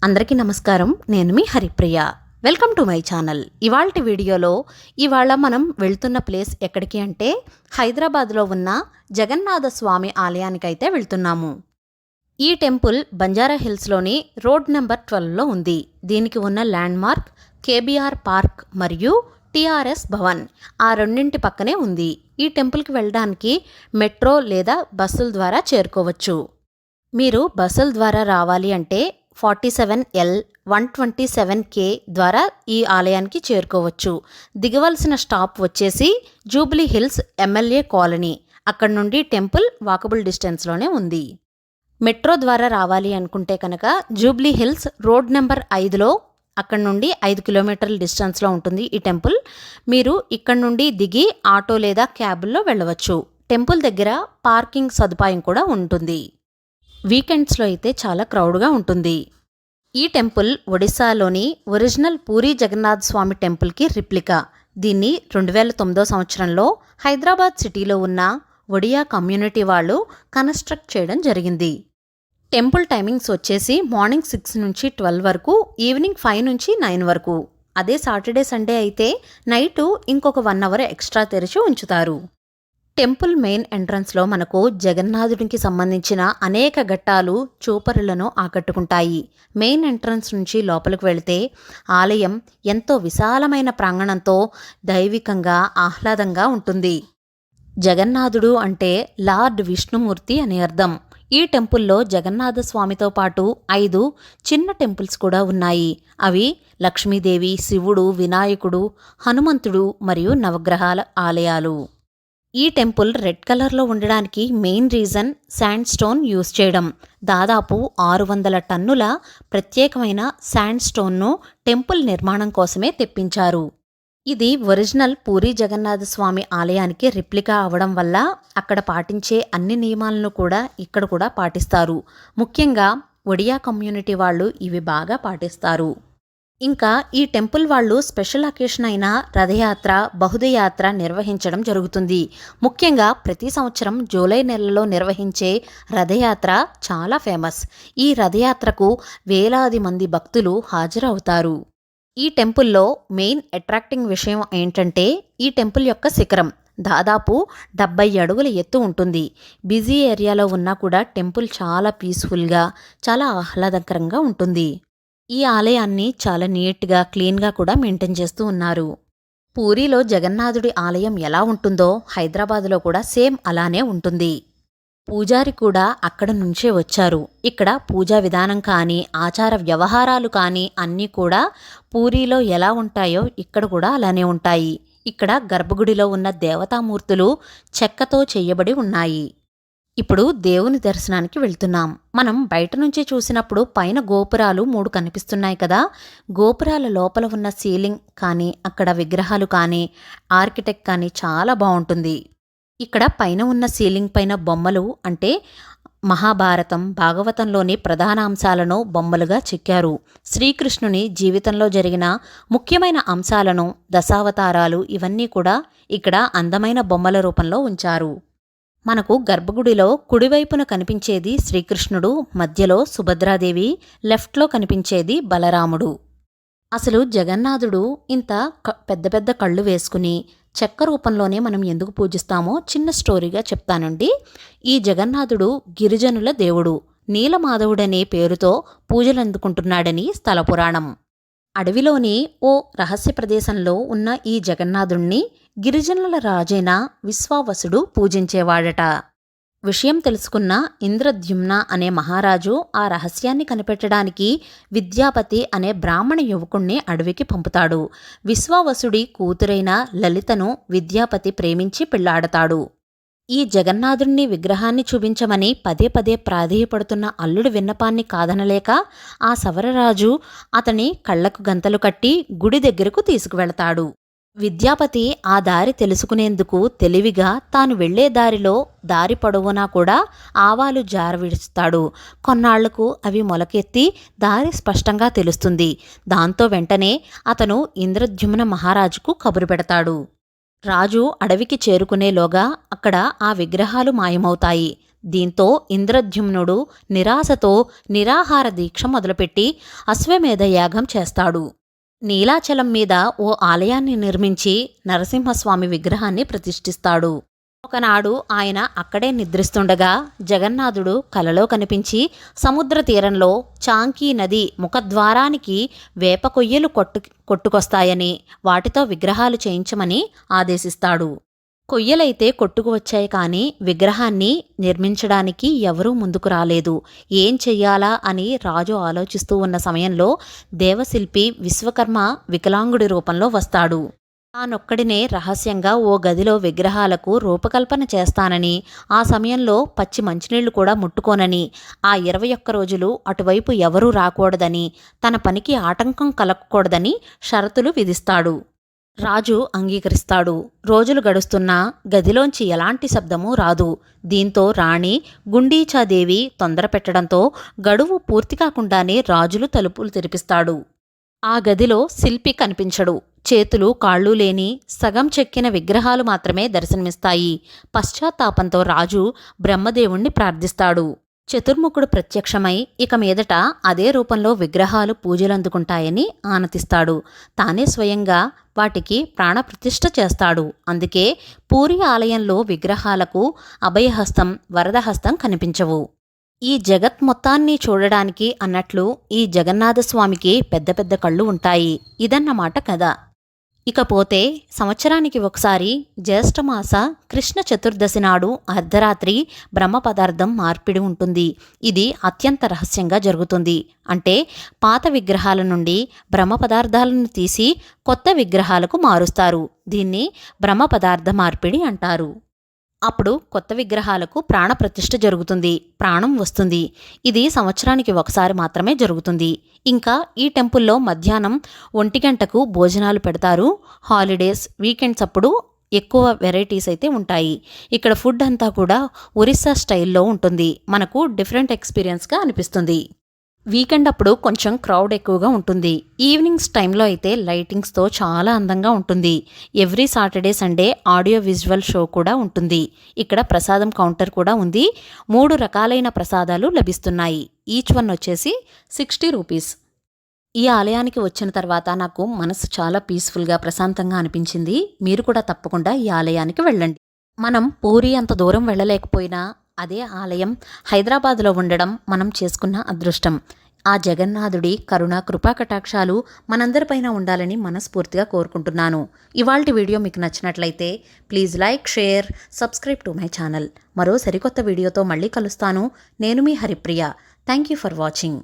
అందరికీ నమస్కారం. నేను మీ Haripriya. Welcome to my channel. ఇవాల్టి వీడియోలో మనం వెళ్తున్న ప్లేస్ ఎక్కడికి అంటే హైదరాబాద్లో ఉన్న జగన్నాథ స్వామి ఆలయానికైతే వెళ్తున్నాము. ఈ టెంపుల్ బంజారా హిల్స్లోని రోడ్ నెంబర్ 12లో ఉంది. దీనికి ఉన్న ల్యాండ్ మార్క్ కేబీఆర్ పార్క్ మరియు టీఆర్ఎస్ భవన్, ఆ రెండింటి పక్కనే ఉంది. ఈ టెంపుల్కి వెళ్ళడానికి మెట్రో లేదా బస్సుల ద్వారా చేరుకోవచ్చు. మీరు బస్సుల ద్వారా రావాలి అంటే 47L 127K ద్వారా ఈ ఆలయానికి చేరుకోవచ్చు. దిగవలసిన స్టాప్ వచ్చేసి జూబ్లీ హిల్స్ ఎమ్మెల్యే కాలనీ. అక్కడ నుండి టెంపుల్ వాకబుల్ డిస్టెన్స్లోనే ఉంది. మెట్రో ద్వారా రావాలి అనుకుంటే కనుక జూబ్లీ హిల్స్ రోడ్ నెంబర్ 5లో అక్కడ నుండి 5 కిలోమీటర్ల డిస్టెన్స్లో ఉంటుంది ఈ టెంపుల్. మీరు ఇక్కడ నుండి దిగి ఆటో లేదా క్యాబుల్లో వెళ్ళవచ్చు. టెంపుల్ దగ్గర పార్కింగ్ సదుపాయం కూడా ఉంటుంది. వీకెండ్స్లో అయితే చాలా క్రౌడ్గా ఉంటుంది. ఈ టెంపుల్ ఒడిశాలోని ఒరిజినల్ పూరీ జగన్నాథ్ స్వామి టెంపుల్కి రిప్లికా. దీన్ని 2009 సంవత్సరంలో హైదరాబాద్ సిటీలో ఉన్న ఒడియా కమ్యూనిటీ వాళ్ళు కన్స్ట్రక్ట్ చేయడం జరిగింది. టెంపుల్ టైమింగ్స్ వచ్చేసి మార్నింగ్ 6 నుంచి 12 వరకు, ఈవినింగ్ 5 నుంచి 9 వరకు. అదే సాటర్డే సండే అయితే నైటు ఇంకొక 1 అవర్ ఎక్స్ట్రా తెరిచి ఉంచుతారు. టెంపుల్ మెయిన్ ఎంట్రన్స్లో మనకు జగన్నాథుడికి సంబంధించిన అనేక ఘట్టాలు చూపరులను ఆకట్టుకుంటాయి. మెయిన్ ఎంట్రన్స్ నుంచి లోపలికి వెళితే ఆలయం ఎంతో విశాలమైన ప్రాంగణంతో దైవికంగా ఆహ్లాదంగా ఉంటుంది. జగన్నాథుడు అంటే లార్డ్ విష్ణుమూర్తి అని అర్థం. ఈ టెంపుల్లో జగన్నాథ స్వామితో పాటు 5 చిన్న టెంపుల్స్ కూడా ఉన్నాయి. అవి లక్ష్మీదేవి, శివుడు, వినాయకుడు, హనుమంతుడు మరియు నవగ్రహాల ఆలయాలు. ఈ టెంపుల్ రెడ్ కలర్లో ఉండడానికి main reason sand stone use చేయడం. దాదాపు 600 టన్నుల ప్రత్యేకమైన శాండ్ స్టోన్ను టెంపుల్ నిర్మాణం కోసమే తెప్పించారు. ఇది ఒరిజినల్ పూరీ జగన్నాథ స్వామి ఆలయానికి రిప్లికా అవడం వల్ల అక్కడ పాటించే అన్ని నియమాలను కూడా ఇక్కడ కూడా పాటిస్తారు. ముఖ్యంగా ఒడియా కమ్యూనిటీ వాళ్ళు ఇవి బాగా పాటిస్తారు. ఇంకా ఈ టెంపుల్ వాళ్ళు స్పెషల్ అకేషన్ అయిన రథయాత్ర, బహుదయాత్ర నిర్వహించడం జరుగుతుంది. ముఖ్యంగా ప్రతి సంవత్సరం జూలై నెలలో నిర్వహించే రథయాత్ర చాలా ఫేమస్. ఈ రథయాత్రకు వేలాది మంది భక్తులు హాజరవుతారు. ఈ టెంపుల్లో మెయిన్ అట్రాక్టింగ్ విషయం ఏంటంటే ఈ టెంపుల్ యొక్క శిఖరం దాదాపు 70 అడుగుల ఎత్తు ఉంటుంది. బిజీ ఏరియాలో ఉన్నా కూడా టెంపుల్ చాలా పీస్ఫుల్గా, చాలా ఆహ్లాదకరంగా ఉంటుంది. ఈ ఆలయాన్ని చాలా నీట్గా, క్లీన్గా కూడా మెయింటైన్ చేస్తూ ఉన్నారు. పూరీలో జగన్నాథుడి ఆలయం ఎలా ఉంటుందో హైదరాబాదులో కూడా సేమ్ అలానే ఉంటుంది. పూజారి కూడా అక్కడ నుంచే వచ్చారు. ఇక్కడ పూజా విధానం కానీ, ఆచార వ్యవహారాలు కానీ అన్నీ కూడా పూరీలో ఎలా ఉంటాయో ఇక్కడ కూడా అలానే ఉంటాయి. ఇక్కడ గర్భగుడిలో ఉన్న దేవతామూర్తులు చెక్కతో చేయబడి ఉన్నాయి. ఇప్పుడు దేవుని దర్శనానికి వెళ్తున్నాం. మనం బయట నుంచి చూసినప్పుడు పైన గోపురాలు 3 కనిపిస్తున్నాయి కదా. గోపురాల లోపల ఉన్న సీలింగ్ కానీ, అక్కడ విగ్రహాలు కానీ, ఆర్కిటెక్ట్ కానీ చాలా బాగుంటుంది. ఇక్కడ పైన ఉన్న సీలింగ్ పైన బొమ్మలు అంటే మహాభారతం, భాగవతంలోని ప్రధాన అంశాలను బొమ్మలుగా చెక్కారు. శ్రీకృష్ణుని జీవితంలో జరిగిన ముఖ్యమైన అంశాలను, దశావతారాలు ఇవన్నీ కూడా ఇక్కడ అందమైన బొమ్మల రూపంలో ఉంచారు. మనకు గర్భగుడిలో కుడివైపున కనిపించేది శ్రీకృష్ణుడు, మధ్యలో సుభద్రాదేవి, లెఫ్ట్లో కనిపించేది బలరాముడు. అసలు జగన్నాథుడు ఇంత పెద్ద పెద్ద కళ్ళు వేసుకుని చెక్క రూపంలోనే మనం ఎందుకు పూజిస్తామో చిన్న స్టోరీగా చెప్తానండి. ఈ జగన్నాథుడు గిరిజనుల దేవుడు. నీలమాధవుడనే పేరుతో పూజలు అందుకుంటున్నాడని స్థల పురాణం. అడవిలోని ఓ రహస్య ప్రదేశంలో ఉన్న ఈ జగన్నాథుణ్ణి గిరిజనుల రాజైన విశ్వావసుడు పూజించేవాడట. విషయం తెలుసుకున్న ఇంద్రద్యుమ్న అనే మహారాజు ఆ రహస్యాన్ని కనిపెట్టడానికి విద్యాపతి అనే బ్రాహ్మణ యువకుణ్ణి అడవికి పంపుతాడు. విశ్వావసుడి కూతురైన లలితను విద్యాపతి ప్రేమించి పెళ్లాడతాడు. ఈ జగన్నాథుణ్ణి విగ్రహాన్ని చూపించమని పదే పదే ప్రాధేయపడుతున్న అల్లుడి విన్నపాన్ని కాదనలేక ఆ సవరరాజు అతని కళ్లకు గంతలు కట్టి గుడి దగ్గరకు తీసుకువెళతాడు. విద్యాపతి ఆ దారి తెలుసుకునేందుకు తెలివిగా తాను వెళ్లే దారిలో దారి పొడవునా కూడా ఆవాలు జారవిడుస్తాడు. కొన్నాళ్లకు అవి మొలకెత్తి దారి స్పష్టంగా తెలుస్తుంది. దాంతో వెంటనే అతను ఇంద్రద్యుమ్న మహారాజుకు కబురు పెడతాడు. రాజు అడవికి చేరుకునేలోగా అక్కడ ఆ విగ్రహాలు మాయమవుతాయి. దీంతో ఇంద్రద్యుమ్నుడు నిరాశతో నిరాహార దీక్ష మొదలుపెట్టి అశ్వమేధ యాగం చేస్తాడు. నీలాచలం మీద ఓ ఆలయాన్ని నిర్మించి నరసింహస్వామి విగ్రహాన్ని ప్రతిష్ఠిస్తాడు. ఒకనాడు ఆయన అక్కడే నిద్రిస్తుండగా జగన్నాథుడు కలలో కనిపించి సముద్ర తీరంలో చాంకీ నది ముఖద్వారానికి వేప కొయ్యలు కొట్టుకొస్తాయని వాటితో విగ్రహాలు చేయించమని ఆదేశిస్తాడు. కొయ్యలైతే కొట్టుకు వచ్చాయి కానీ విగ్రహాన్ని నిర్మించడానికి ఎవరూ ముందుకు రాలేదు. ఏం చెయ్యాలా అని రాజు ఆలోచిస్తూ ఉన్న సమయంలో దేవశిల్పి విశ్వకర్మ వికలాంగుడి రూపంలో వస్తాడు. తానొక్కడినే రహస్యంగా ఓ గదిలో విగ్రహాలకు రూపకల్పన చేస్తానని, ఆ సమయంలో పచ్చి మంచినీళ్లు కూడా ముట్టుకోనని, ఆ 21 రోజులు అటువైపు ఎవరూ రాకూడదని, తన పనికి ఆటంకం కలగకూడదని షరతులు విధిస్తాడు. రాజు అంగీకరిస్తాడు. రోజులు గడుస్తున్నా గదిలోంచి ఎలాంటి శబ్దమూ రాదు. దీంతో రాణి గుండీచాదేవి తొందర పెట్టడంతో గడువు పూర్తి కాకుండానే రాజులు తలుపులు తెరిపిస్తాడు. ఆ గదిలో శిల్పి కనిపించడు. చేతులు కాళ్ళు లేని సగం చెక్కిన విగ్రహాలు మాత్రమే దర్శనమిస్తాయి. పశ్చాత్తాపంతో రాజు బ్రహ్మదేవుణ్ణి ప్రార్థిస్తాడు. చతుర్ముఖుడు ప్రత్యక్షమై ఇక మీదట అదే రూపంలో విగ్రహాలు పూజలందుకుంటాయని ఆనతిస్తాడు. తానే స్వయంగా వాటికి ప్రాణప్రతిష్ఠ చేస్తాడు. అందుకే పూరి ఆలయంలో విగ్రహాలకు అభయహస్తం, వరదహస్తం కనిపించవు. ఈ జగత్ మొత్తాన్ని చూడడానికి అన్నట్లు ఈ జగన్నాథస్వామికి పెద్ద పెద్ద కళ్ళు ఉంటాయి. ఇదన్నమాట కథ. ఇకపోతే సంవత్సరానికి ఒకసారి జ్యేష్ఠమాస కృష్ణ చతుర్దశి నాడు అర్ధరాత్రి బ్రహ్మ పదార్థం మార్పిడి ఉంటుంది. ఇది అత్యంత రహస్యంగా జరుగుతుంది. అంటే పాత విగ్రహాల నుండి బ్రహ్మ పదార్థాలను తీసి కొత్త విగ్రహాలకు మారుస్తారు. దీన్ని బ్రహ్మ పదార్థ మార్పిడి అంటారు. అప్పుడు కొత్త విగ్రహాలకు ప్రాణప్రతిష్ఠ జరుగుతుంది. ప్రాణం వస్తుంది. ఇది సంవత్సరానికి ఒకసారి మాత్రమే జరుగుతుంది. ఇంకా ఈ టెంపుల్లో మధ్యాహ్నం 1 గంటకు భోజనాలు పెడతారు. హాలిడేస్, వీకెండ్స్ అప్పుడు ఎక్కువ వెరైటీస్ అయితే ఉంటాయి. ఇక్కడ ఫుడ్ అంతా కూడా ఒరిస్సా స్టైల్లో ఉంటుంది. మనకు డిఫరెంట్ ఎక్స్పీరియన్స్గా అనిపిస్తుంది. వీకెండ్ అప్పుడు కొంచెం క్రౌడ్ ఎక్కువగా ఉంటుంది. ఈవినింగ్స్ టైంలో అయితే లైటింగ్స్తో చాలా అందంగా ఉంటుంది. Every Saturday, Sunday audio visual show కూడా ఉంటుంది. ఇక్కడ ప్రసాదం కౌంటర్ కూడా ఉంది. 3 రకాలైన ప్రసాదాలు లభిస్తున్నాయి. ఈచ్ వన్ వచ్చేసి 60 రూపీస్. ఈ ఆలయానికి వచ్చిన తర్వాత నాకు మనసు చాలా పీస్ఫుల్గా, ప్రశాంతంగా అనిపించింది. మీరు కూడా తప్పకుండా ఈ ఆలయానికి వెళ్ళండి. మనం పూరి అంత దూరం వెళ్ళలేకపోయినా అదే ఆలయం హైదరాబాద్లో ఉండడం మనం చేసుకున్న అదృష్టం. ఆ జగన్నాథుడి కరుణ, కృపా కటాక్షాలు మనందరిపైన ఉండాలని మనస్ఫూర్తిగా కోరుకుంటున్నాను. ఇవాల్టి వీడియో మీకు నచ్చినట్లయితే please like, share, subscribe to my channel. మరో సరికొత్త వీడియోతో మళ్ళీ కలుస్తాను. నేను మీ Haripriya. Thank you for watching.